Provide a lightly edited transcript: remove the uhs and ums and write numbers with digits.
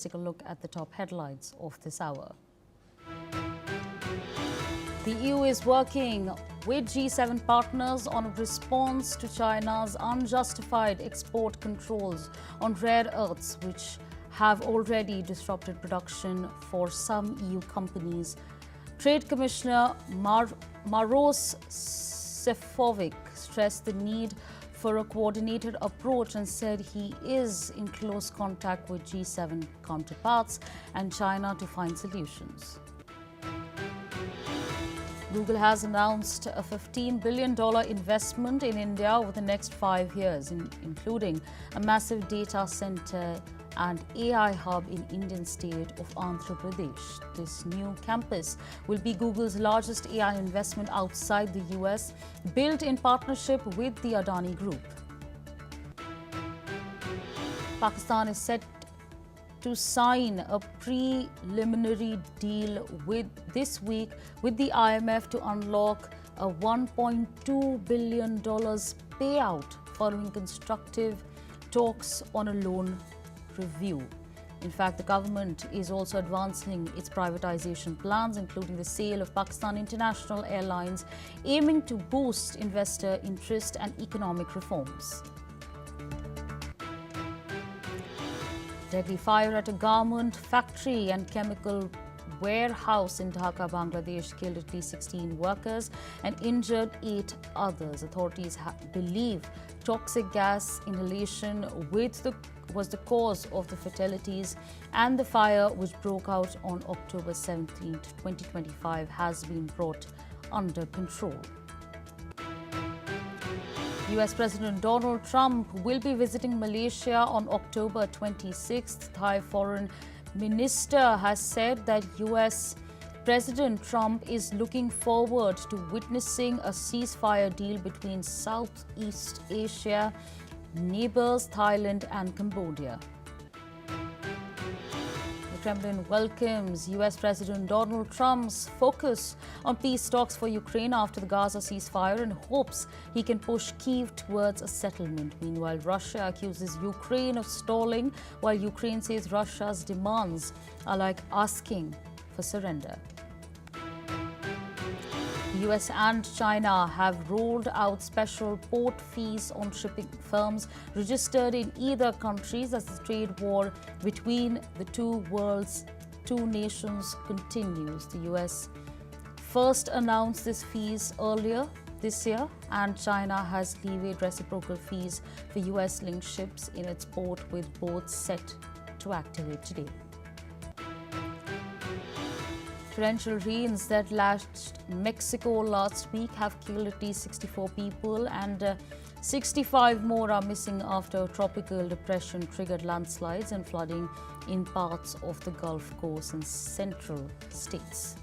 take a look at the top headlines of this hour. The EU is working with G7 partners on a response to China's unjustified export controls on rare earths, which have already disrupted production for some EU companies. Trade Commissioner Maros Sefcovic stressed the need for a coordinated approach and said he is in close contact with G7 counterparts and China to find solutions. Google has announced a $15 billion investment in India over the next 5 years, including a massive data center and AI hub in Indian state of Andhra Pradesh. This new campus will be Google's largest AI investment outside the US, built in partnership with the Adani Group. Pakistan is set to sign a preliminary deal this week with the IMF to unlock a $1.2 billion payout following constructive talks on a loan review. In fact, the government is also advancing its privatization plans, including the sale of Pakistan International Airlines, aiming to boost investor interest and economic reforms. Deadly fire at a garment factory and chemical warehouse in Dhaka, Bangladesh killed at least 16 workers and injured 8 others. Authorities believe toxic gas inhalation was the cause of the fatalities, and the fire, which broke out on October 17, 2025, has been brought under control. US President Donald Trump will be visiting Malaysia on October 26th. Thai Foreign Minister has said that US President Trump is looking forward to witnessing a ceasefire deal between Southeast Asia neighbors Thailand and Cambodia. The Kremlin welcomes US President Donald Trump's focus on peace talks for Ukraine after the Gaza ceasefire and hopes he can push Kyiv towards a settlement. Meanwhile, Russia accuses Ukraine of stalling, while Ukraine says Russia's demands are like asking for surrender. The US and China have rolled out special port fees on shipping firms registered in either countries as the trade war between the two nations continues. The US first announced these fees earlier this year, and China has levied reciprocal fees for US-linked ships in its port, with both set to activate today. Torrential rains that lashed Mexico last week have killed at least 64 people, and 65 more are missing after a tropical depression triggered landslides and flooding in parts of the Gulf Coast and central states.